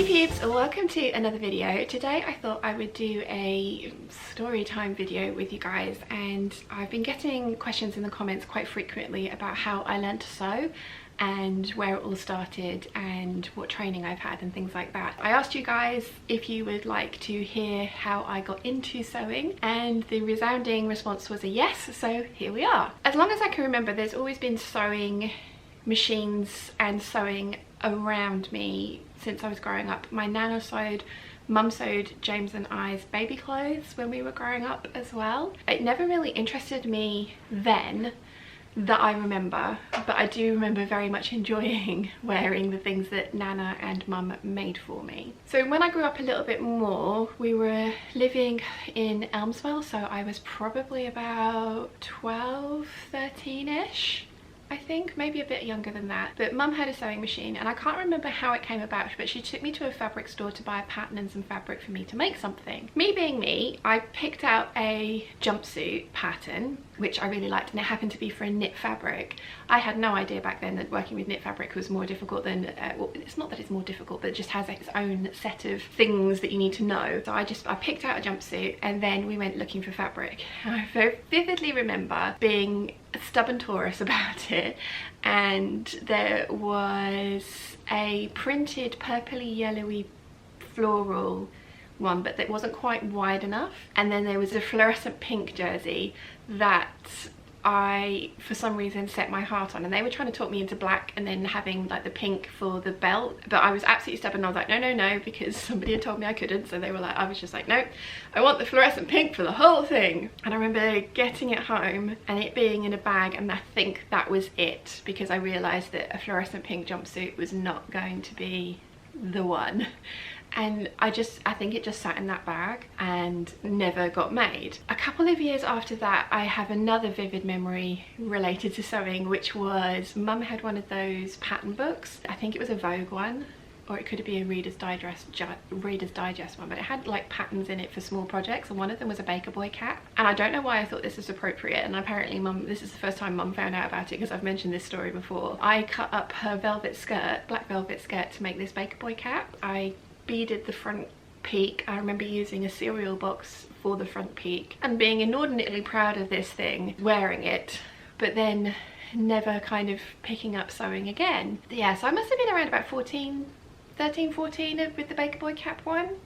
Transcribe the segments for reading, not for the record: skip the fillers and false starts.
Peeps, welcome to another video. Today I thought I would do a story time video with you guys, and I've been getting questions in the comments quite frequently about how I learned to sew and where it all started and what training I've had and things like that. I asked you guys if you would like to hear how I got into sewing, and the resounding response was a yes, so here we are. As long as I can remember, there's always been sewing machines and sewing around me since I was growing up. My nana sewed, mum sewed James and I's baby clothes when we were growing up as well. It never really interested me then that I remember, but I do remember very much enjoying wearing the things that nana and mum made for me. So when I grew up a little bit more, we were living in Elmswell, so I was probably about 12, 13-ish. I think, maybe a bit younger than that. But mum had a sewing machine, and I can't remember how it came about, but she took me to a fabric store to buy a pattern and some fabric for me to make something. Me being me, I picked out a jumpsuit pattern which I really liked, and it happened to be for a knit fabric. I had no idea back then that working with knit fabric was more difficult than, well, it's not that it's more difficult, but it just has its own set of things that you need to know. So I picked out a jumpsuit, and then we went looking for fabric. And I very vividly remember being a stubborn Taurus about it, and there was a printed purpley yellowy floral one, but that wasn't quite wide enough, and then there was a fluorescent pink jersey that I for some reason set my heart on, and they were trying to talk me into black and then having like the pink for the belt, but I was absolutely stubborn. I was like, no, because somebody had told me I couldn't, so they were like, I was just like, no, I want the fluorescent pink for the whole thing. And I remember getting it home and it being in a bag, and I think that was it, because I realized that a fluorescent pink jumpsuit was not going to be the one. And I think it just sat in that bag and never got made. A couple of years after that, I have another vivid memory related to sewing, which was mum had one of those pattern books. I think it was a Vogue one, or it could be a Reader's Digest one, but it had like patterns in it for small projects, and one of them was a Baker Boy cap. And I don't know why I thought this was appropriate, and apparently mum, this is the first time mum found out about it, because I've mentioned this story before. I cut up her velvet skirt, black velvet skirt, to make this Baker Boy cap. I beaded the front peak. I remember using a cereal box for the front peak and being inordinately proud of this thing, wearing it, but then never kind of picking up sewing again. Yeah, so I must have been around about 13, 14 with the Baker Boy cap one.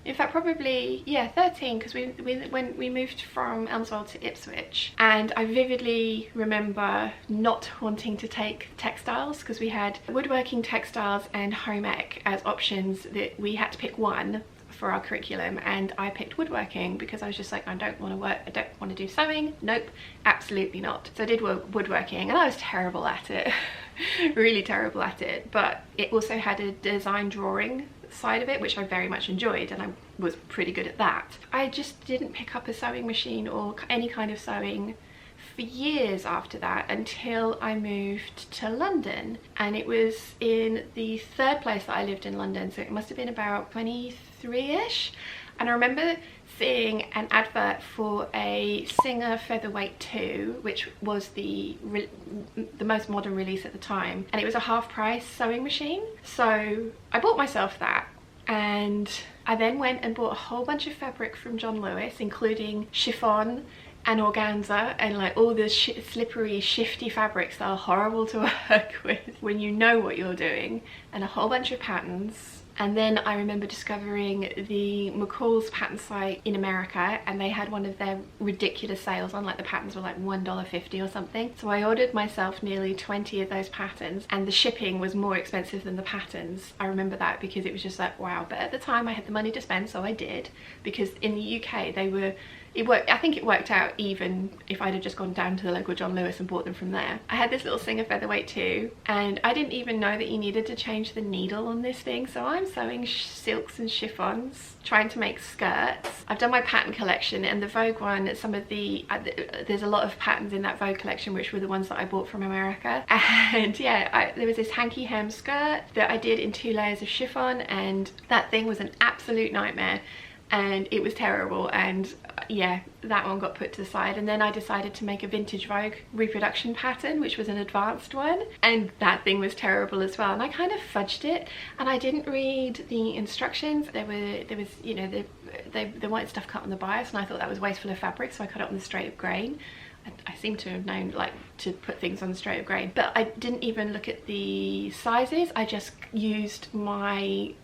In fact, probably, yeah, 13, because when we moved from Elmswell to Ipswich, and I vividly remember not wanting to take textiles, because we had woodworking, textiles and home ec as options, that we had to pick one for our curriculum, and I picked woodworking because I was just like, I don't want to work, I don't want to do sewing, nope, absolutely not. So I did woodworking, and I was terrible at it. Really terrible at it, but it also had a design drawing side of it, which I very much enjoyed, and I was pretty good at that. I just didn't pick up a sewing machine or any kind of sewing for years after that, until I moved to London, and it was in the third place that I lived in London, so it must have been about 23-ish, and I remember seeing an advert for a Singer Featherweight 2, which was the most modern release at the time, and it was a half-price sewing machine. So I bought myself that, and I then went and bought a whole bunch of fabric from John Lewis, including chiffon and organza and like all the slippery, shifty fabrics that are horrible to work with when you know what you're doing, and a whole bunch of patterns. And then I remember discovering the McCall's pattern site in America, and they had one of their ridiculous sales on, like the patterns were like $1.50 or something. So I ordered myself nearly 20 of those patterns, and the shipping was more expensive than the patterns. I remember that because it was just like, wow. But at the time I had the money to spend, so I did, because in the UK they were, I think it worked out even if I'd have just gone down to the local John Lewis and bought them from there. I had this little Singer Featherweight 2, and I didn't even know that you needed to change the needle on this thing, so I'm sewing silks and chiffons, trying to make skirts. I've done my pattern collection, and the Vogue one, some of the there's a lot of patterns in that Vogue collection which were the ones that I bought from America. And yeah, there was this hanky hem skirt that I did in 2 layers of chiffon, and that thing was an absolute nightmare. and it was terrible, and yeah, that one got put to the side. And then I decided to make a vintage Vogue reproduction pattern, which was an advanced one, and that thing was terrible as well, and I kind of fudged it, and I didn't read the instructions. There was, you know, they wanted stuff cut on the bias, and I thought that was wasteful of fabric, so I cut it on the straight of grain. I seem to have known like to put things on the straight of grain, but I didn't even look at the sizes. I just used my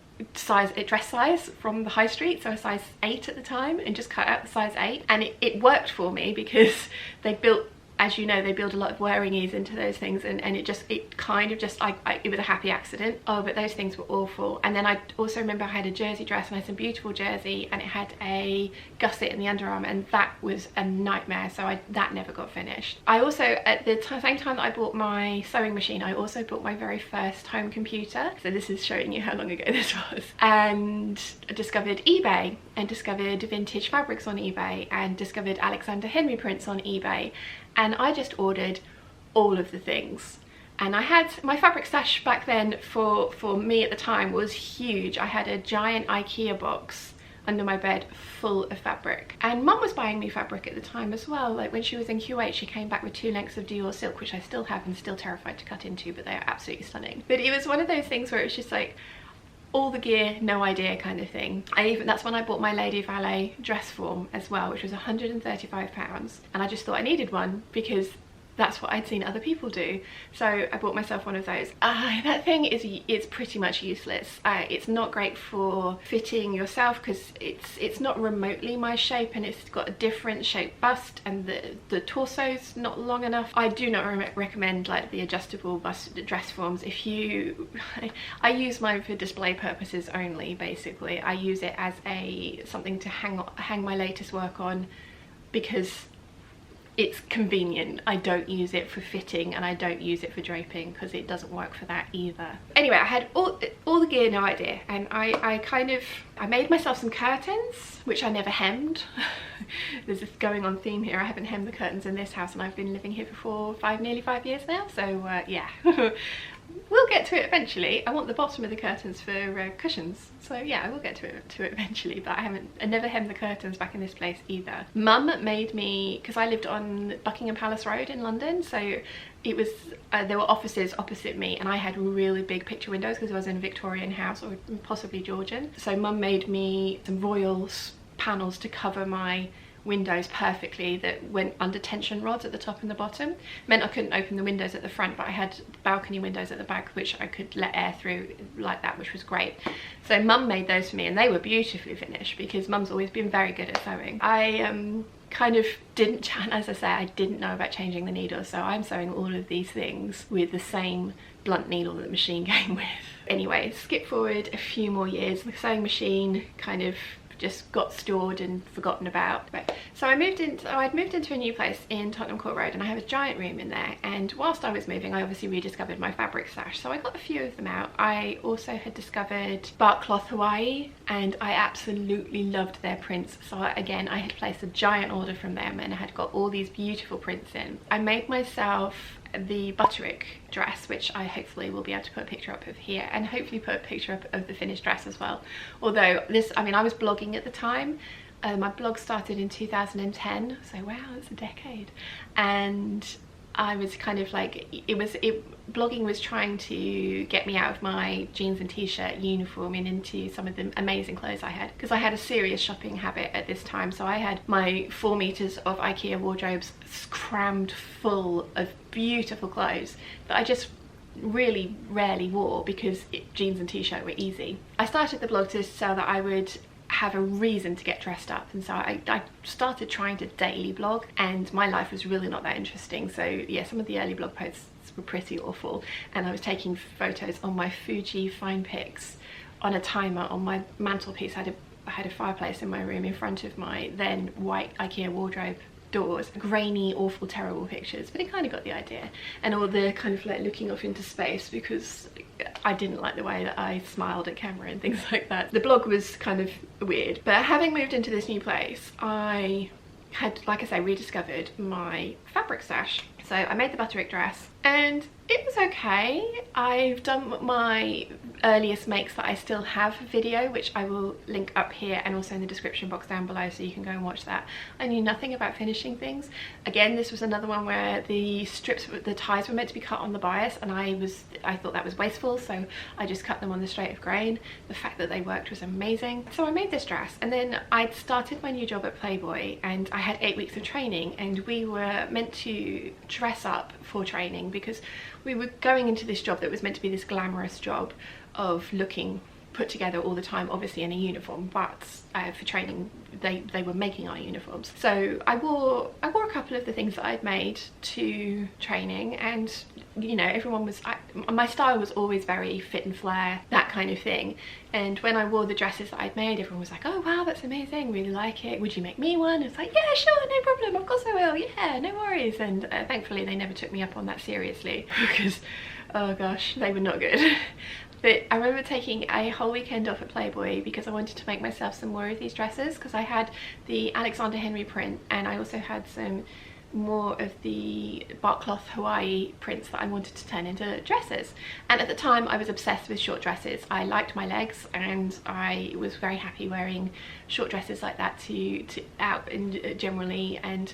dress size from the high street, so a size 8 at the time, and just cut out the size 8, and it worked for me because they built, as you know, they build a lot of wearing ease into those things, and it kind of just it was a happy accident. Oh, but those things were awful. And then I also remember I had a jersey dress, and I had some beautiful jersey, and it had a gusset in the underarm, and that was a nightmare, so that never got finished. I also, at the same time that I bought my sewing machine, I also bought my very first home computer, so this is showing you how long ago this was, and I discovered eBay, and discovered vintage fabrics on eBay, and discovered Alexander Henry prints on eBay, and I just ordered all of the things. And I had my fabric stash back then, for me at the time, was huge. I had a giant IKEA box under my bed full of fabric, and Mum was buying me fabric at the time as well. Like when she was in Kuwait, she came back with 2 lengths of Dior silk, which I still have and still terrified to cut into, but they are absolutely stunning. But it was one of those things where it's just like all the gear, no idea kind of thing. That's when I bought my Lady Valet dress form as well, which was £135, and I just thought I needed one because that's what I'd seen other people do, so I bought myself one of those. That thing is pretty much useless. It's not great for fitting yourself because it's not remotely my shape, and it's got a different shaped bust, and the torso's not long enough. I do not recommend like the adjustable bust dress forms. I use mine for display purposes only. Basically, I use it as something to hang my latest work on because it's convenient. I don't use it for fitting, and I don't use it for draping because it doesn't work for that either. Anyway, I had all the gear, no idea, and I made myself some curtains, which I never hemmed. There's this going on theme here. I haven't hemmed the curtains in this house, and I've been living here for nearly 5 years now, so yeah. We'll get to it eventually. I want the bottom of the curtains for cushions, so yeah, I will get to it eventually, but I never hemmed the curtains back in this place either. Mum made me, because I lived on Buckingham Palace Road in London, so it was there were offices opposite me, and I had really big picture windows because I was in a Victorian house, or possibly Georgian. So Mum made me some royal panels to cover my windows perfectly, that went under tension rods at the top and the bottom. Meant I couldn't open the windows at the front, but I had balcony windows at the back which I could let air through like that, which was great. So Mum made those for me, and they were beautifully finished because Mum's always been very good at sewing. I kind of didn't, as I say, I didn't know about changing the needle, so I'm sewing all of these things with the same blunt needle that the machine came with. Anyway, skip forward a few more years, the sewing machine kind of just got stored and forgotten about. Right. So I'd moved into a new place in Tottenham Court Road, and I have a giant room in there, and whilst I was moving I obviously rediscovered my fabric stash, so I got a few of them out. I also had discovered Bark Cloth Hawaii, and I absolutely loved their prints, so again I had placed a giant order from them, and I had got all these beautiful prints in. I made myself the Butterick dress, which I hopefully will be able to put a picture up of here, and hopefully put a picture up of the finished dress as well. Although I was blogging at the time. My blog started in 2010, so wow, it's a decade, and I was kind of like, blogging was trying to get me out of my jeans and t-shirt uniform and into some of the amazing clothes I had, because I had a serious shopping habit at this time. So I had my 4 meters of IKEA wardrobes crammed full of beautiful clothes that I just really rarely wore because jeans and t-shirt were easy. I started the blog to so that I would have a reason to get dressed up, and so I started trying to daily blog, and my life was really not that interesting. So yeah, some of the early blog posts were pretty awful, and I was taking photos on my Fuji Fine Pics on a timer on my mantelpiece. I had a fireplace in my room in front of my then white IKEA wardrobe doors. Grainy, awful, terrible pictures, but it kind of got the idea. And all the kind of like looking off into space, because I didn't like the way that I smiled at camera and things like that. The blog was kind of weird. But having moved into this new place, I had, like I say, rediscovered my fabric stash. So I made the Butterick dress, and it was okay. I've done my earliest makes that I still have video, which I will link up here and also in the description box down below, so you can go and watch that. I knew nothing about finishing things. Again, this was another one where the strips, the ties were meant to be cut on the bias, and I thought that was wasteful, so I just cut them on the straight of grain. The fact that they worked was amazing. So I made this dress, and then I'd started my new job at Playboy, and I had 8 weeks of training, and we were meant to dress up for training because we were going into this job that was meant to be this glamorous job of looking put together all the time, obviously in a uniform, but for training they were making our uniforms. So I wore a couple of the things that I'd made to training, and you know, everyone was, my style was always very fit and flare, that kind of thing. And when I wore the dresses that I'd made, everyone was like, oh wow, that's amazing, really like it, would you make me one? It's like, yeah, sure, no problem, of course I will, yeah, no worries. And thankfully they never took me up on that seriously because oh gosh, they were not good. But I remember taking a whole weekend off at Playboy because I wanted to make myself some more of these dresses, because I had the Alexander Henry print and I also had some more of the bark cloth Hawaii prints that I wanted to turn into dresses. And at the time I was obsessed with short dresses. I liked my legs and I was very happy wearing short dresses like that to out and generally, and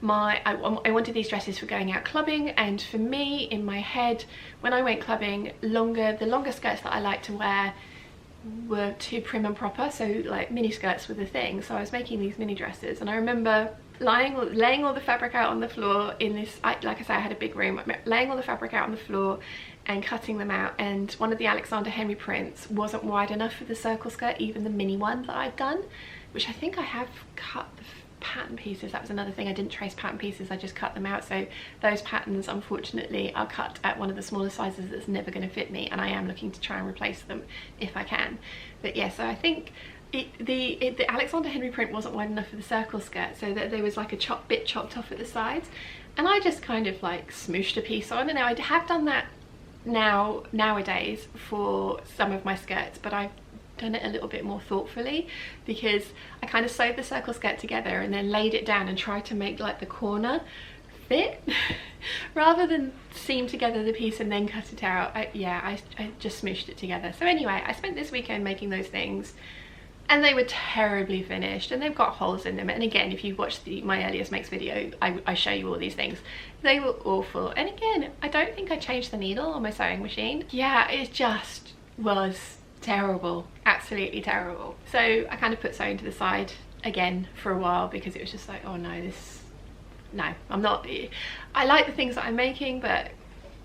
I wanted these dresses for going out clubbing. And for me, in my head, when I went clubbing, the longer skirts that I like to wear were too prim and proper, so like mini skirts were the thing. So I was making these mini dresses, and I remember laying all the fabric out on the floor in this, like I say, I had a big room, laying all the fabric out on the floor and cutting them out, and one of the Alexander Henry prints wasn't wide enough for the circle skirt, even the mini one that I'd done, which I think I have cut the pattern pieces. That was another thing, I didn't trace pattern pieces, I just cut them out. So those patterns unfortunately are cut at one of the smaller sizes that's never going to fit me, and I am looking to try and replace them if I can. But yeah, so I think the Alexander Henry print wasn't wide enough for the circle skirt, so that there was like a bit chopped off at the sides, and I just kind of like smooshed a piece on. And now I have done that nowadays for some of my skirts, but I've done it a little bit more thoughtfully, because I kind of sewed the circle skirt together and then laid it down and tried to make like the corner fit rather than seam together the piece and then cut it out. I just smooshed it together. So anyway, I spent this weekend making those things, and they were terribly finished, and they've got holes in them. And again, if you watch my earliest makes video, I show you all these things. They were awful. And again, I don't think I changed the needle on my sewing machine. Yeah, it just was terrible, absolutely terrible. So I kind of put sewing to the side again for a while, because it was just like, oh no, I'm not, I like the things that I'm making, but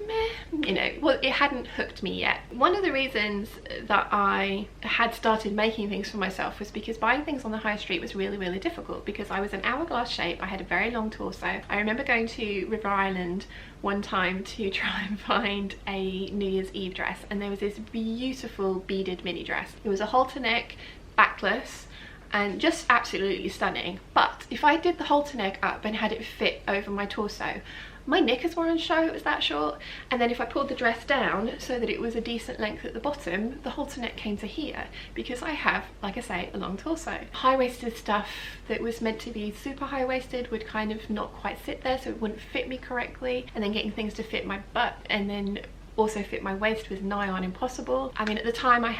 meh, you know, well, it hadn't hooked me yet. One of the reasons that I had started making things for myself was because buying things on the high street was really difficult, because I was an hourglass shape, I had a very long torso. I remember going to River Island one time to try and find a New Year's Eve dress, and there was this beautiful beaded mini dress. It was a halter neck, backless, and just absolutely stunning. But if I did the halter neck up and had it fit over my torso, my knickers were on show, it was that short. And then if I pulled the dress down so that it was a decent length at the bottom, the halter neck came to here, because I have, like I say, a long torso. High-waisted stuff that was meant to be super high-waisted would kind of not quite sit there, so it wouldn't fit me correctly. And then getting things to fit my butt and then also fit my waist was nigh on impossible. I mean, at the time I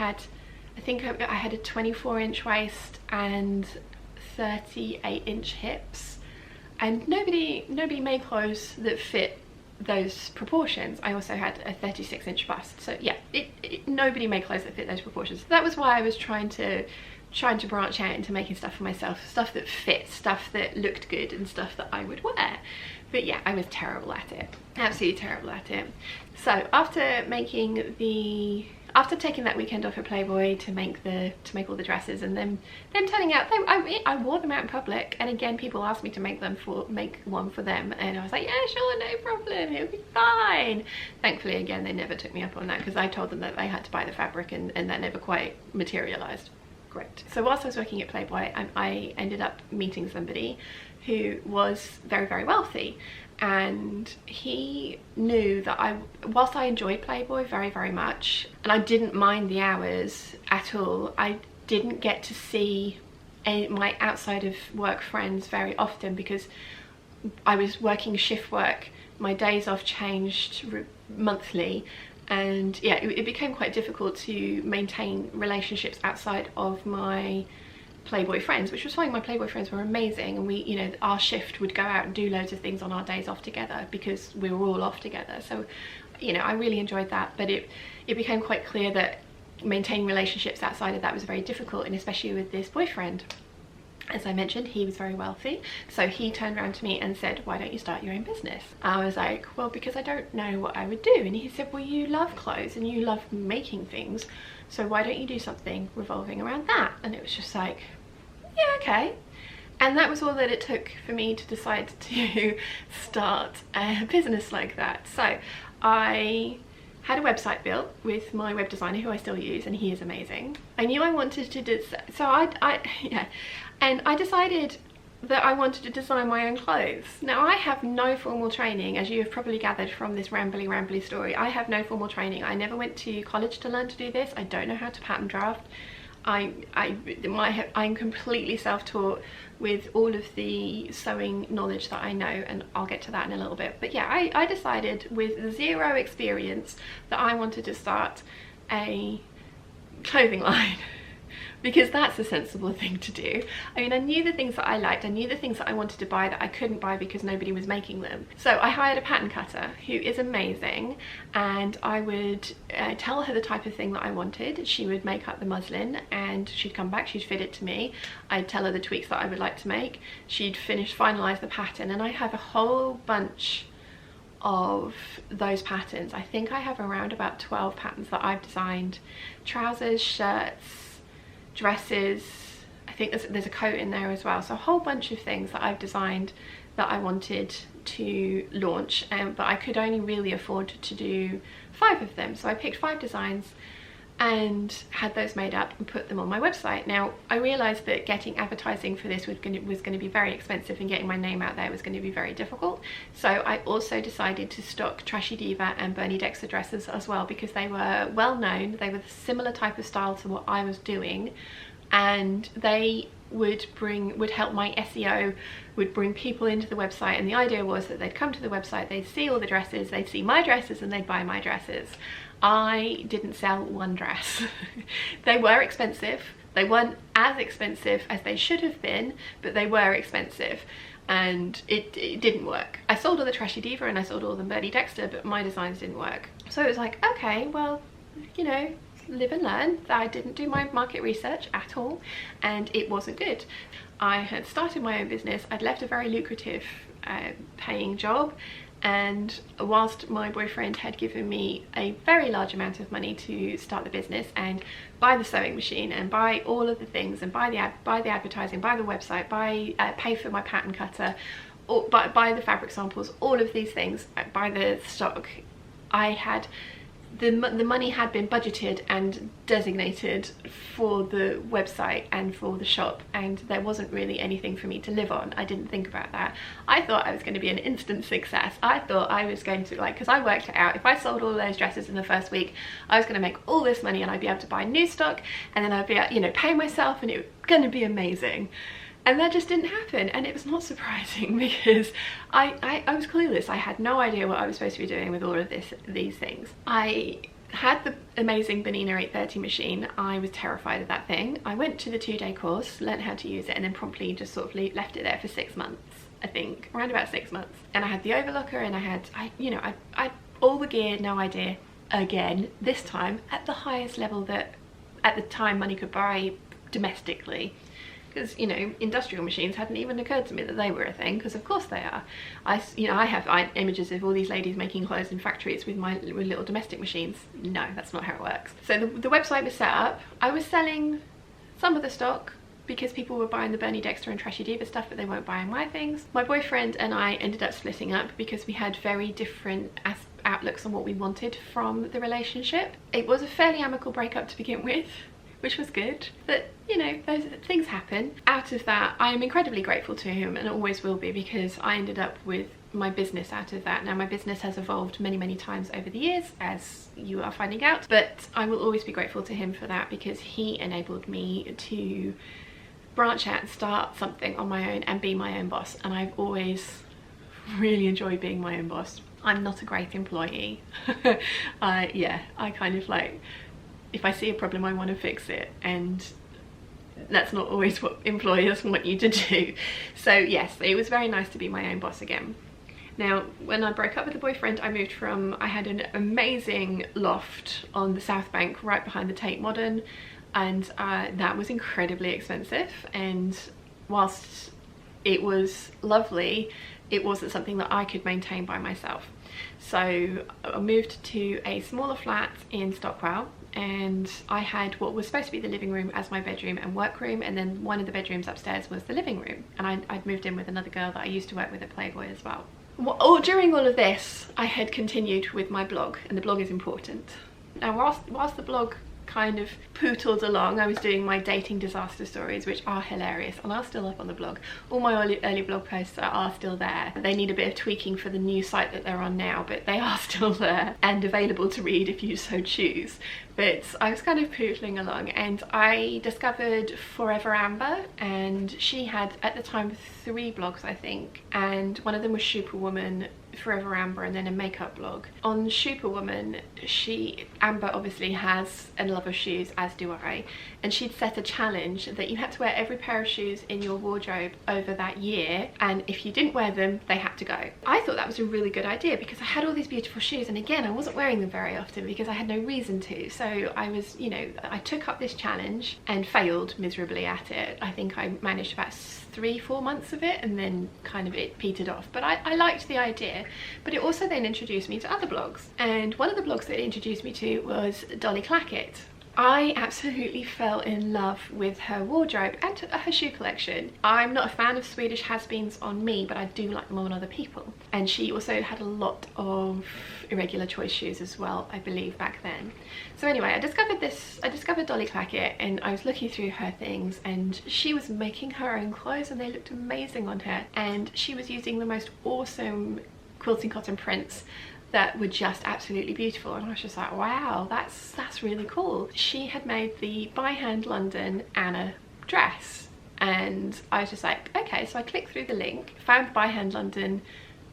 think I had a 24-inch waist and 38-inch hips. And nobody made clothes that fit those proportions. I also had a 36-inch bust. So yeah, nobody made clothes that fit those proportions. So that was why I was trying to branch out into making stuff for myself. Stuff that fit, stuff that looked good, and stuff that I would wear. But yeah, I was terrible at it. Absolutely terrible at it. So after taking that weekend off at Playboy to make all the dresses, and then them turning out, I wore them out in public, and again people asked me to make one for them, and I was like, yeah, sure, no problem, it'll be fine. Thankfully, again, they never took me up on that, because I told them that they had to buy the fabric, and that never quite materialized. Great. So whilst I was working at Playboy, I ended up meeting somebody who was very wealthy, and he knew that whilst I enjoyed Playboy very much, and I didn't mind the hours at all, I didn't get to see my outside of work friends very often, because I was working shift work my days off changed monthly, and yeah, it became quite difficult to maintain relationships outside of my Playboy friends, which was fine. My Playboy friends were amazing, and we, you know, our shift would go out and do loads of things on our days off together because we were all off together. So, you know, I really enjoyed that, but it became quite clear that maintaining relationships outside of that was very difficult, and especially with this boyfriend. As I mentioned, he was very wealthy, so he turned around to me and said, why don't you start your own business? I was like, well, because I don't know what I would do. And he said, well, you love clothes and you love making things, so why don't you do something revolving around that? And it was just like, yeah, okay. And that was all that it took for me to decide to start a business like that. So I had a website built with my web designer, who I still use, and he is amazing. I knew I wanted to do so. I decided that I wanted to design my own clothes. Now, I have no formal training, as you have probably gathered from this rambly story. I have no formal training. I never went to college to learn to do this. I don't know how to pattern draft. I'm completely self-taught with all of the sewing knowledge that I know, and I'll get to that in a little bit. But yeah, I decided with zero experience that I wanted to start a clothing line because that's a sensible thing to do. I mean, I knew the things that I liked, I knew the things that I wanted to buy that I couldn't buy because nobody was making them. So I hired a pattern cutter who is amazing, and I would tell her the type of thing that I wanted. She would make up the muslin and she'd come back, she'd fit it to me. I'd tell her the tweaks that I would like to make. She'd finalize the pattern, and I have a whole bunch of those patterns. I think I have around about 12 patterns that I've designed. Trousers, shirts, dresses, I think there's a coat in there as well. So a whole bunch of things that I've designed that I wanted to launch, but I could only really afford to do 5 of them. So I picked 5 designs and had those made up and put them on my website. Now, I realized that getting advertising for this was going to be very expensive, and getting my name out there was going to be very difficult. So I also decided to stock Trashy Diva and Bernie Dexter dresses as well, because they were well known, they were the similar type of style to what I was doing, and they would help my SEO, would bring people into the website. And the idea was that they'd come to the website, they'd see all the dresses, they'd see my dresses, and they'd buy my dresses. I didn't sell one dress. They were expensive. They weren't as expensive as they should have been, but they were expensive, and it didn't work. I sold all the Trashy Diva and I sold all the Bernie Dexter, but my designs didn't work. So it was like, okay, well, you know, live and learn. I didn't do my market research at all, and it wasn't good. I had started my own business. I'd left a very lucrative paying job, and whilst my boyfriend had given me a very large amount of money to start the business and buy the sewing machine and buy all of the things and buy the advertising, buy the website, pay for my pattern cutter, or buy the fabric samples, all of these things, buy the stock, I had the money had been budgeted and designated for the website and for the shop, and there wasn't really anything for me to live on. I didn't think about that. I thought I was going to be an instant success. I thought I was going to, like, because I worked it out, if I sold all those dresses in the first week, I was going to make all this money and I'd be able to buy new stock, and then I'd be able, you know, pay myself, and it was going to be amazing. And that just didn't happen, and it was not surprising because I was clueless. I had no idea what I was supposed to be doing with all of these things. I had the amazing Bernina 830 machine. I was terrified of that thing. I went to the 2-day course, learned how to use it, and then promptly just sort of left it there for 6 months, I think, around about 6 months. And I had the overlocker, and I had all the gear, no idea, again, this time at the highest level that at the time money could buy domestically. Because, you know, industrial machines hadn't even occurred to me that they were a thing, because of course they are. I have images of all these ladies making clothes in factories with little domestic machines. No, that's not how it works. So the website was set up. I was selling some of the stock because people were buying the Bernie Dexter and Trashy Diva stuff, but they weren't buying my things. My boyfriend and I ended up splitting up because we had very different outlooks on what we wanted from the relationship. It was a fairly amicable breakup to begin with, which was good, but you know, those things happen. Out of that, I am incredibly grateful to him, and always will be, because I ended up with my business out of that. Now, my business has evolved many times over the years, as you are finding out, but I will always be grateful to him for that, because he enabled me to branch out and start something on my own and be my own boss. And I've always really enjoyed being my own boss. I'm not a great employee. Yeah, I kind of like, if I see a problem I want to fix it, and that's not always what employers want you to do. So yes, it was very nice to be my own boss again. Now, when I broke up with the boyfriend, I had an amazing loft on the South Bank right behind the Tate Modern, and that was incredibly expensive, and whilst it was lovely, it wasn't something that I could maintain by myself. So I moved to a smaller flat in Stockwell, and I had what was supposed to be the living room as my bedroom and workroom, and then one of the bedrooms upstairs was the living room, and I'd moved in with another girl that I used to work with at Playboy as well. During all of this, I had continued with my blog, and the blog is important. Now, whilst the blog kind of pootled along, I was doing my dating disaster stories, which are hilarious, and are still up on the blog. All my early blog posts are still there. They need a bit of tweaking for the new site that they're on now, but they are still there and available to read if you so choose. But I was kind of pootling along, and I discovered Forever Amber, and she had at the time 3 blogs, I think, and one of them was Superwoman, Forever Amber, and then a makeup blog. On Superwoman, Amber obviously has a love of shoes, as do I, and she'd set a challenge that you had to wear every pair of shoes in your wardrobe over that year, and if you didn't wear them, they had to go. I thought that was a really good idea because I had all these beautiful shoes, and again, I wasn't wearing them very often because I had no reason to. So I was, you know, I took up this challenge and failed miserably at it. I think I managed about 3-4 months of it, and then kind of it petered off, but I liked the idea. But it also then introduced me to other blogs, and one of the blogs that it introduced me to was Donny Clackett. I absolutely fell in love with her wardrobe and her shoe collection. I'm not a fan of Swedish has-beens on me, but I do like them on other people. And she also had a lot of irregular choice shoes as well, I believe, back then. So anyway, I discovered Donny Clackett, and I was looking through her things, and she was making her own clothes, and they looked amazing on her. And she was using the most awesome quilting cotton prints that were just absolutely beautiful, and I was just like, wow, that's really cool. She had made the By Hand London Anna dress, and I was just like, okay. So I clicked through the link, found the By Hand London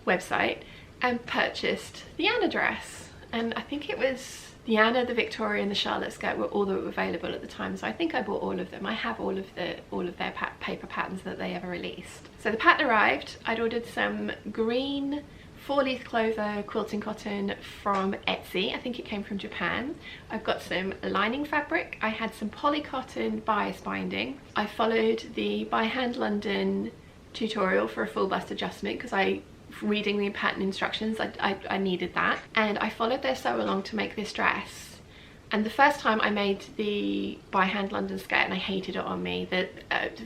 website, and purchased the Anna dress. And I think it was the Anna, the Victoria, and the Charlotte skirt were all that were available at the time, so I think I bought all of them. I have all of their paper patterns that they ever released. So the pattern arrived. I'd ordered some green 4-leaf clover quilting cotton from Etsy. I think it came from Japan. I've got some lining fabric. I had some poly cotton bias binding. I followed the By Hand London tutorial for a full bust adjustment because reading the pattern instructions, I needed that. And I followed their sew along to make this dress. And the first time I made the By Hand London skirt, and I hated it on me,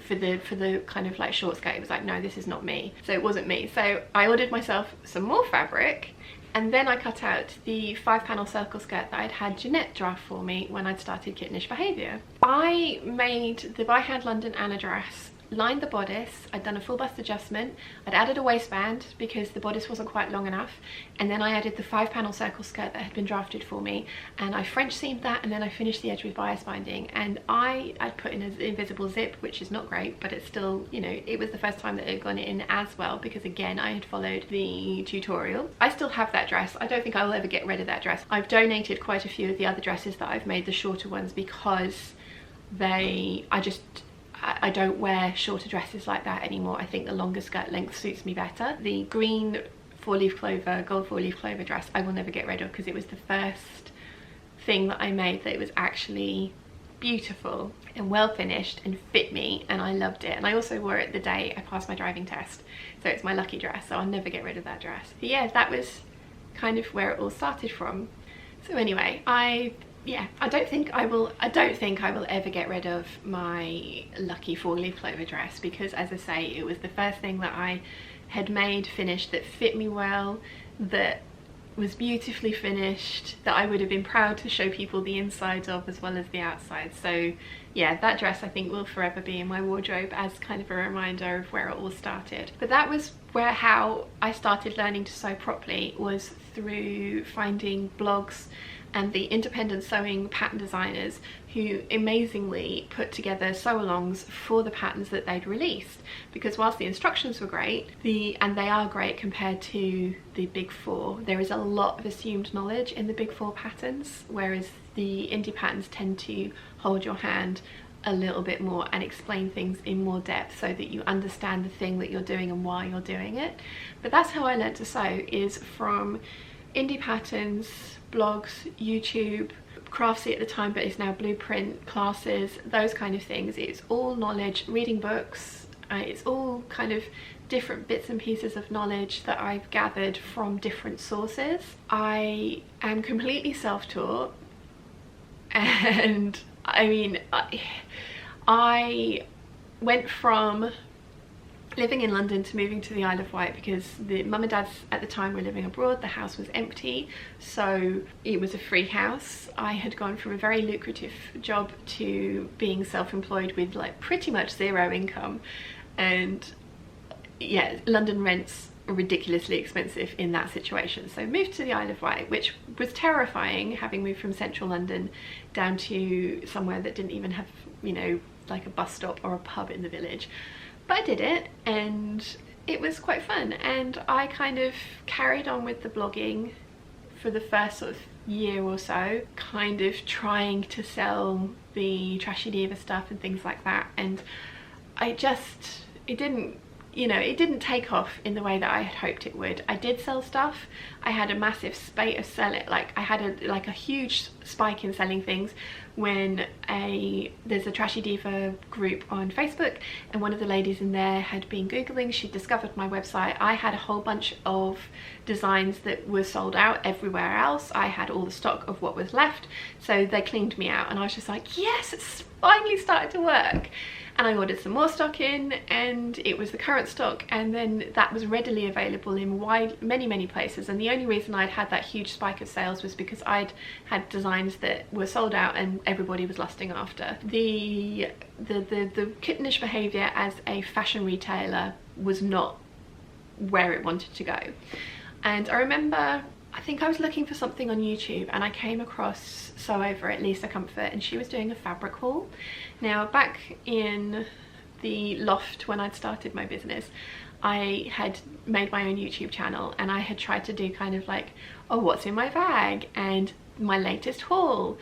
for the kind of like short skirt, it was like, no, this is not me. So it wasn't me. So I ordered myself some more fabric, and then I cut out the 5-panel circle skirt that I'd had Jeanette draft for me when I'd started Kittenish Behaviour. I made the By Hand London Anna dress, lined the bodice, I'd done a full bust adjustment, I'd added a waistband because the bodice wasn't quite long enough, and then I added the 5-panel circle skirt that had been drafted for me, and I French seamed that, and then I finished the edge with bias binding, and I'd put in an invisible zip, which is not great, but it's still, you know, it was the first time that it had gone in as well, because again, I had followed the tutorial. I still have that dress. I don't think I will ever get rid of that dress. I've donated quite a few of the other dresses that I've made, the shorter ones, because I don't wear shorter dresses like that anymore. I think the longer skirt length suits me better. The green 4-leaf clover, gold 4-leaf clover dress, I will never get rid of because it was the first thing that I made that it was actually beautiful and well finished and fit me, and I loved it. And I also wore it the day I passed my driving test, so it's my lucky dress, so I'll never get rid of that dress. But yeah, that was kind of where it all started from. So anyway, I don't think I will ever get rid of my lucky 4-leaf clover dress, because as I say, it was the first thing that I had made, finished, that fit me well, that was beautifully finished, that I would have been proud to show people the inside of as well as the outside. So yeah, that dress I think will forever be in my wardrobe as kind of a reminder of where it all started. But that was how I started learning to sew properly was through finding blogs and the independent sewing pattern designers who amazingly put together sew-alongs for the patterns that they'd released. Because whilst the instructions were great, and they are great compared to the big four, there is a lot of assumed knowledge in the big four patterns, whereas the indie patterns tend to hold your hand a little bit more and explain things in more depth so that you understand the thing that you're doing and why you're doing it. But that's how I learned to sew, is from indie patterns, blogs, YouTube, Craftsy at the time but is now Blueprint, classes, those kind of things. It's all knowledge, reading books, it's all kind of different bits and pieces of knowledge that I've gathered from different sources. I am completely self-taught, and I mean, I went from living in London to moving to the Isle of Wight because the mum and dads at the time were living abroad. The house was empty, so it was a free house. I had gone from a very lucrative job to being self-employed with like pretty much zero income, and yeah, London rents are ridiculously expensive in that situation. So moved to the Isle of Wight, which was terrifying, having moved from central London down to somewhere that didn't even have, you know, like a bus stop or a pub in the village. But I did it and it was quite fun, and I kind of carried on with the blogging for the first sort of year or so, kind of trying to sell the Trashy Diva stuff and things like that, and it didn't, you know, it didn't take off in the way that I had hoped it would. I did sell stuff. I had a massive spate of selling, like I had a huge spike in selling things when there's a Trashy Diva group on Facebook, and one of the ladies in there had been Googling, she discovered my website. I had a whole bunch of designs that were sold out everywhere else. I had all the stock of what was left, so they cleaned me out, and I was just like, yes, it's finally started to work. And I ordered some more stock in, and it was the current stock, and then that was readily available in many places. And the only reason I'd had that huge spike of sales was because I'd had designs that were sold out and everybody was lusting after. The Kittenish Behaviour as a fashion retailer was not where it wanted to go. And I remember, I think I was looking for something on YouTube and I came across Sew Over at Lisa Comfort, and she was doing a fabric haul. Now, back in the loft when I'd started my business, I had made my own YouTube channel, and I had tried to do kind of like, oh, what's in my bag and my latest haul.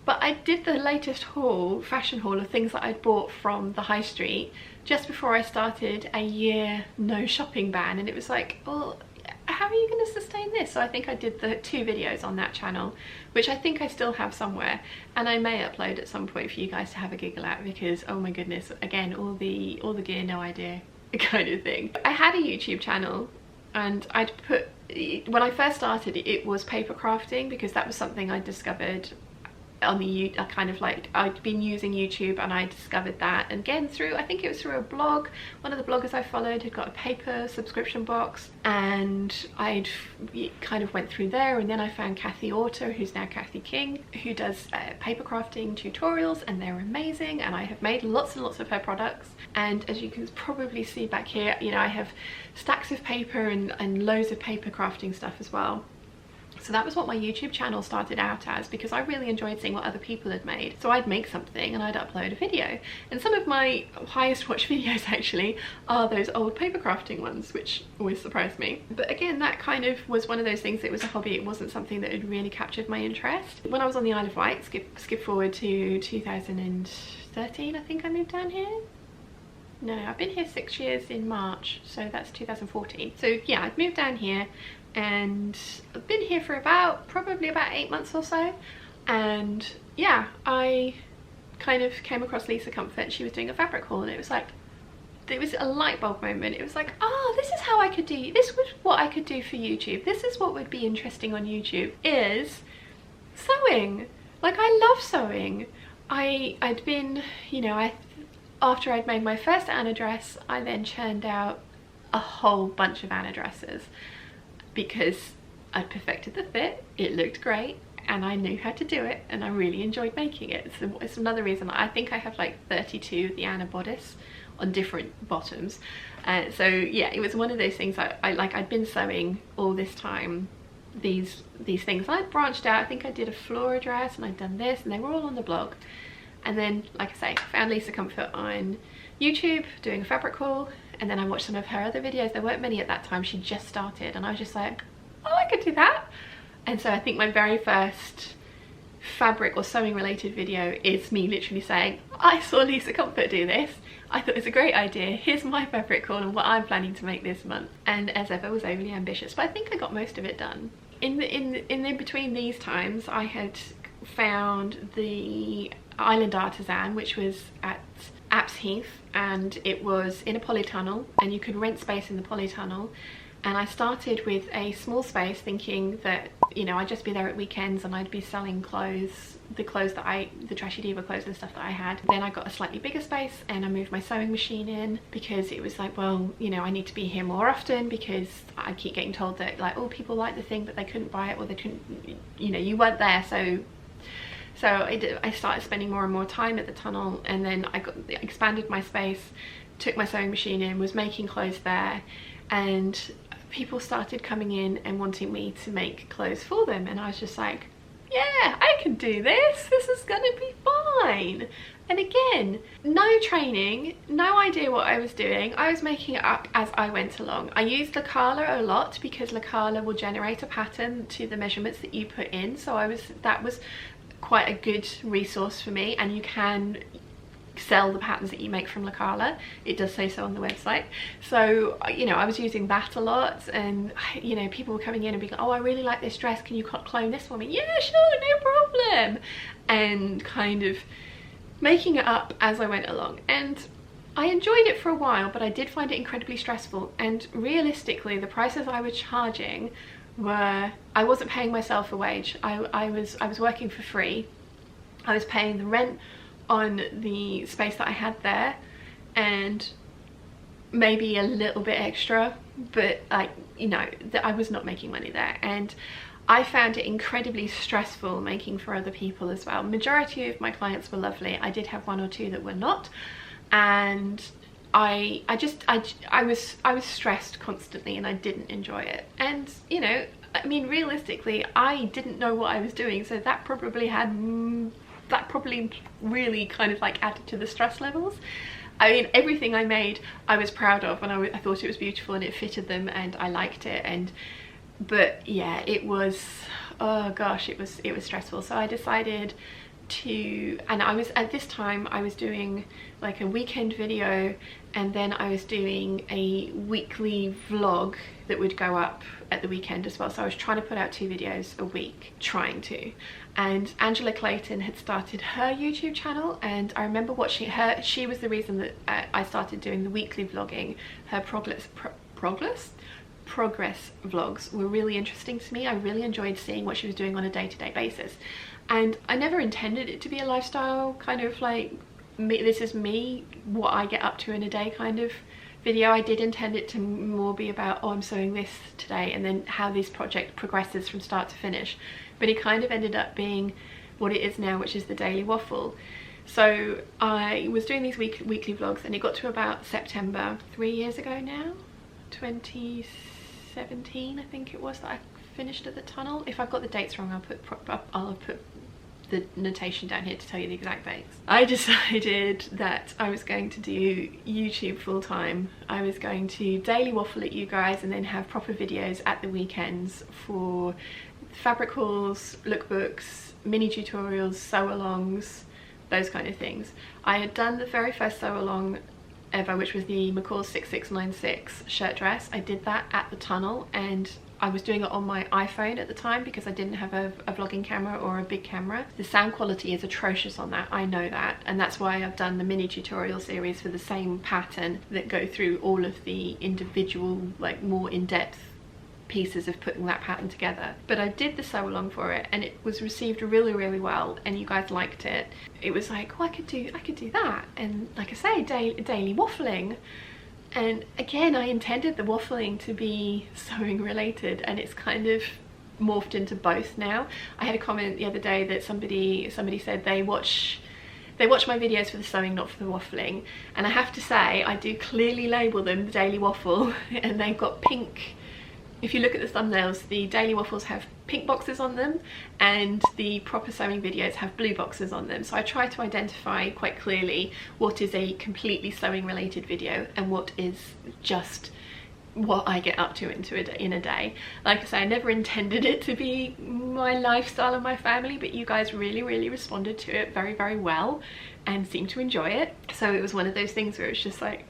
But I did the latest haul, fashion haul, of things that I'd bought from the high street just before I started a year no shopping ban, and it was like, well, how are you going to sustain this? So I think I did the 2 videos on that channel, which I think I still have somewhere, and I may upload at some point for you guys to have a giggle at, because oh my goodness, again, all the gear, no idea kind of thing. I had a YouTube channel, and I'd put, when I first started, it was paper crafting, because that was something I discovered on the kind of like, I'd been using YouTube and I discovered that, and again through, I think it was through a blog. One of the bloggers I followed had got a paper subscription box, and I'd kind of went through there, and then I found Kathy Orter, who's now Kathy King, who does paper crafting tutorials, and they're amazing, and I have made lots and lots of her products. And as you can probably see back here, you know, I have stacks of paper and loads of paper crafting stuff as well. So that was what my YouTube channel started out as, because I really enjoyed seeing what other people had made. So I'd make something and I'd upload a video. And some of my highest watched videos actually are those old paper crafting ones, which always surprised me. But again, that kind of was one of those things that was a hobby. It wasn't something that had really captured my interest. When I was on the Isle of Wight, skip forward to 2013, I think I moved down here. No, I've been here 6 years in March, so that's 2014. So yeah, I'd moved down here, and I've been here for probably about 8 months or so. And yeah, I kind of came across Lisa Comfort, and she was doing a fabric haul, and it was like, it was a light bulb moment. It was like, oh, this is how I could do, this was what I could do for YouTube. This is what would be interesting on YouTube, is sewing. Like, I love sewing. I'd been, you know, after I'd made my first Anna dress, I then churned out a whole bunch of Anna dresses, because I'd perfected the fit, it looked great, and I knew how to do it, and I really enjoyed making it. It's another reason. I think I have like 32 of the Anna bodice on different bottoms. So yeah, it was one of those things I'd been sewing all this time, these things. I'd branched out. I think I did a flora dress and I'd done this, and they were all on the blog. And then, like I say, found Lisa Comfort on YouTube doing a fabric haul, and then I watched some of her other videos. There weren't many at that time. She just started, and I was just like, oh, I could do that. And so I think my very first fabric or sewing related video is me literally saying, I saw Lisa Comfort do this, I thought it was a great idea, here's my fabric haul and what I'm planning to make this month. And as ever, was overly ambitious, but I think I got most of it done. In between these times, I had found the Island Artisan, which was at Apps Heath, and it was in a polytunnel, and you could rent space in the polytunnel. And I started with a small space, thinking that, you know, I'd just be there at weekends and I'd be selling clothes, the Trashy Diva clothes and stuff that I had. Then I got a slightly bigger space and I moved my sewing machine in, because it was like, well, you know, I need to be here more often, because I keep getting told that, like, oh, people like the thing but they couldn't buy it, or they couldn't, you know, you weren't there. So I started spending more and more time at the tunnel, and then I expanded my space, took my sewing machine in, was making clothes there, and people started coming in and wanting me to make clothes for them, and I was just like, yeah, I can do this is gonna be fine. And again, no training, no idea what I was doing. I was making it up as I went along. I used Lacala a lot, because Lacala will generate a pattern to the measurements that you put in, so that was quite a good resource for me. And you can sell the patterns that you make from Lacala, it does say so on the website. So, you know, I was using that a lot, and, you know, people were coming in and being like, oh, I really like this dress, can you clone this for me? Yeah, sure, no problem. And kind of making it up as I went along, and I enjoyed it for a while, but I did find it incredibly stressful. And realistically, the prices I was charging were, I wasn't paying myself a wage. I was working for free. I was paying the rent on the space that I had there, and maybe a little bit extra, but, like, you know, I was not making money there. And I found it incredibly stressful making for other people as well. Majority of my clients were lovely. I did have one or two that were not, and I was stressed constantly, and I didn't enjoy it. And, you know, I mean, realistically, I didn't know what I was doing, so that probably really kind of like added to the stress levels. I mean, everything I made I was proud of, and I thought it was beautiful and it fitted them and I liked it. But yeah, it was, oh gosh, it was stressful. So I decided to, and at this time I was doing like a weekend video, and then I was doing a weekly vlog that would go up at the weekend as well. So I was trying to put out 2 videos a week, and Angela Clayton had started her YouTube channel, and I remember watching her. She was the reason that I started doing the weekly vlogging. Her progress vlogs were really interesting to me. I really enjoyed seeing what she was doing on a day-to-day basis, and I never intended it to be a lifestyle kind of like, this is me, what I get up to in a day kind of video. I did intend it to more be about, oh, I'm sewing this today, and then how this project progresses from start to finish. But it kind of ended up being what it is now, which is the Daily Waffle. So I was doing these weekly vlogs, and it got to about September, 3 years ago now, 2017 I think it was, that I finished at the tunnel. If I've got the dates wrong, I'll put the notation down here to tell you the exact dates. I decided that I was going to do YouTube full time. I was going to daily waffle at you guys, and then have proper videos at the weekends for fabric hauls, lookbooks, mini tutorials, sew-alongs, those kind of things. I had done the very first sew-along ever, which was the McCall 6696 shirt dress. I did that at the tunnel, and I was doing it on my iPhone at the time because I didn't have a vlogging camera or a big camera. The sound quality is atrocious on that, I know that, and that's why I've done the mini tutorial series for the same pattern that go through all of the individual, like, more in-depth pieces of putting that pattern together. But I did the sew along for it, and it was received really, really well, and you guys liked it. It was like, oh, I could do that, and like I say, daily waffling. And again, I intended the waffling to be sewing related, and it's kind of morphed into both now. I had a comment the other day that somebody said they watch my videos for the sewing, not for the waffling, and I have to say I do clearly label them the Daily Waffle, and they've got pink. If you look at the thumbnails, the Daily Waffles have pink boxes on them and the proper sewing videos have blue boxes on them. So I try to identify quite clearly what is a completely sewing related video and what is just what I get up to in a day. Like I say, I never intended it to be my lifestyle and my family, but you guys really responded to it very well and seemed to enjoy it. So it was one of those things where it's just like,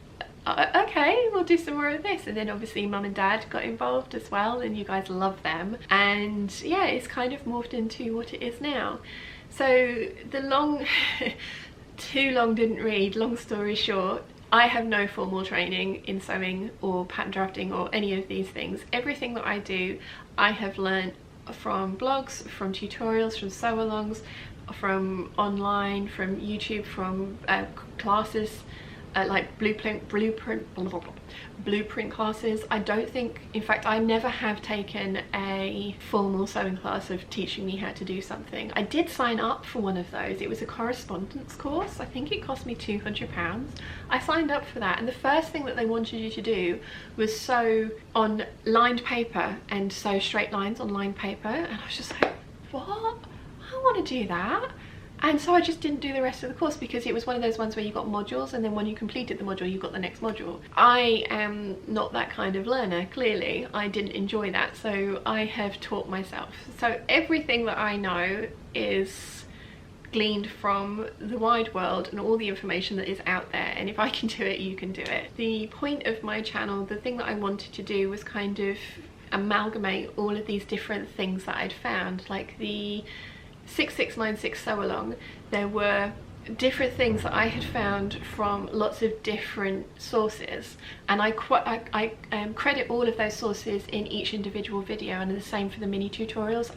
okay, we'll do some more of this. And then obviously mum and dad got involved as well, and you guys love them, and yeah, it's kind of morphed into what it is now. So the too long didn't read, long story short, I have no formal training in sewing or pattern drafting or any of these things. Everything that I do, I have learned from blogs, from tutorials, from sew-alongs, from online, from YouTube, from classes, like blueprint classes. I don't think, in fact I never have taken a formal sewing class of teaching me how to do something. I did sign up for one of those. It was a correspondence course. I think it cost me £200. I signed up for that, and the first thing that they wanted you to do was sew on lined paper and sew straight lines on lined paper, and I was just like, what? I don't want to do that. And so I just didn't do the rest of the course, because it was one of those ones where you got modules, and then when you completed the module you got the next module. I am not that kind of learner, clearly. I didn't enjoy that, so I have taught myself. So everything that I know is gleaned from the wide world and all the information that is out there, and if I can do it, you can do it. The point of my channel, the thing that I wanted to do, was kind of amalgamate all of these different things that I'd found, like the 6696 sew along. There were different things that I had found from lots of different sources, and I credit all of those sources in each individual video, and the same for the mini tutorials.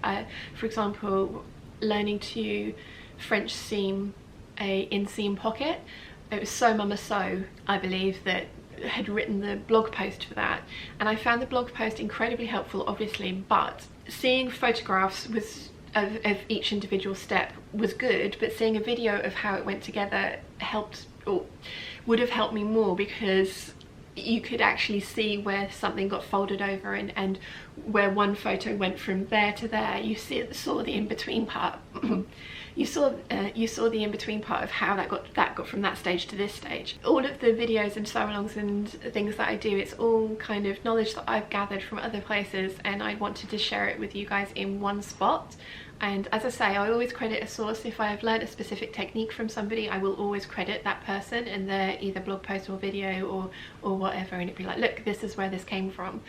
For example, learning to French seam a inseam pocket, it was Sew Mama Sew, I believe, that had written the blog post for that, and I found the blog post incredibly helpful, obviously, but seeing photographs of each individual step was good, but seeing a video of how it went together helped, or would have helped me more, because you could actually see where something got folded over and where one photo went from there to there. You saw the in-between part. You saw the in-between part of how that got from that stage to this stage. All of the videos and sew-alongs and things that I do, it's all kind of knowledge that I've gathered from other places, and I wanted to share it with you guys in one spot. And as I say, I always credit a source. If I have learned a specific technique from somebody, I will always credit that person and their either blog post or video or whatever, and it'd be like, look, this is where this came from.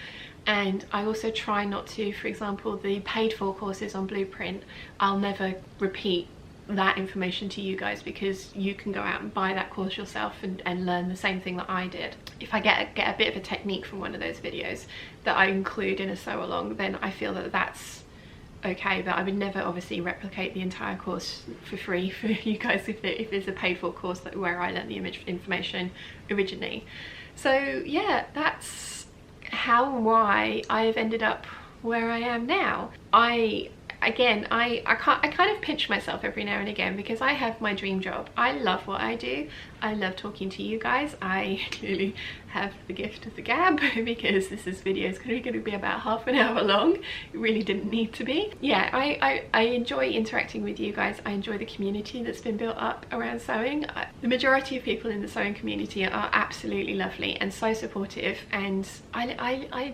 And I also try not to, for example, the paid for courses on Blueprint, I'll never repeat that information to you guys, because you can go out and buy that course yourself and learn the same thing that I did. If I get a bit of a technique from one of those videos that I include in a sew along, then I feel that that's okay, but I would never obviously replicate the entire course for free for you guys if it's a paid for course where I learned the information originally. So yeah, that's how and why I have ended up where I am now. I kind of pinch myself every now and again, because I have my dream job. I love what I do. I love talking to you guys. I clearly have the gift of the gab, because this video is going to be about half an hour long. It really didn't need to be. Yeah, I enjoy interacting with you guys. I enjoy the community that's been built up around sewing. The majority of people in the sewing community are absolutely lovely and so supportive, and I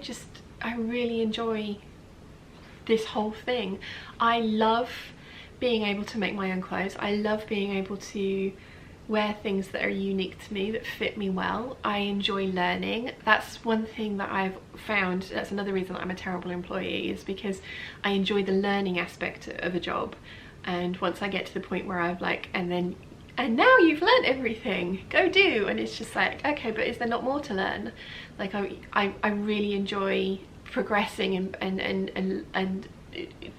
really enjoy this whole thing. I love being able to make my own clothes. I love being able to wear things that are unique to me, that fit me well. I enjoy learning. That's one thing that I've found. That's another reason that I'm a terrible employee, is because I enjoy the learning aspect of a job. And once I get to the point where I've like, and now you've learned everything, go do, and it's just like, okay, but is there not more to learn? Like I really enjoy progressing and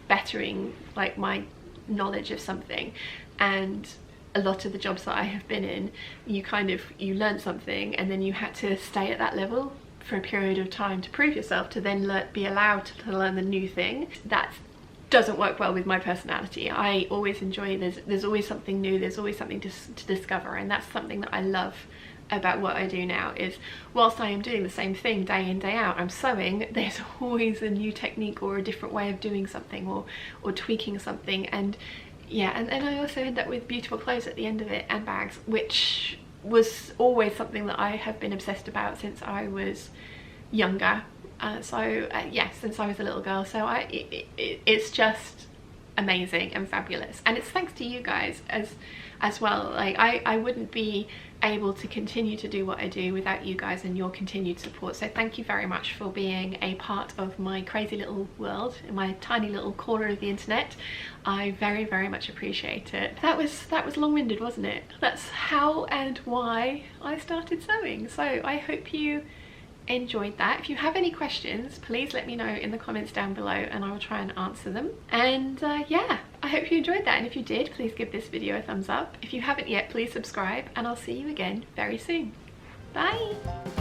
bettering like my knowledge of something. And a lot of the jobs that I have been in, you learn something and then you had to stay at that level for a period of time to prove yourself, to then be allowed to learn the new thing, that doesn't work well with my personality. I always enjoy, there's always something new, there's always something to discover, and that's something that I love about what I do now. Is whilst I am doing the same thing day in day out, I'm sewing, there's always a new technique or a different way of doing something, or tweaking something. And yeah, and I also end up with beautiful clothes at the end of it, and bags, which was always something that I have been obsessed about since I was younger. Yeah, since I was a little girl. So it's just amazing and fabulous, and it's thanks to you guys as well. Like I wouldn't be able to continue to do what I do without you guys and your continued support. So thank you very much for being a part of my crazy little world, in my tiny little corner of the internet. I very, very much appreciate it. That was long-winded, wasn't it? That's how and why I started sewing. So I hope you enjoyed that. If you have any questions, please let me know in the comments down below and I will try and answer them. And yeah, I hope you enjoyed that, and if you did, please give this video a thumbs up. If you haven't yet, please subscribe, and I'll see you again very soon. Bye!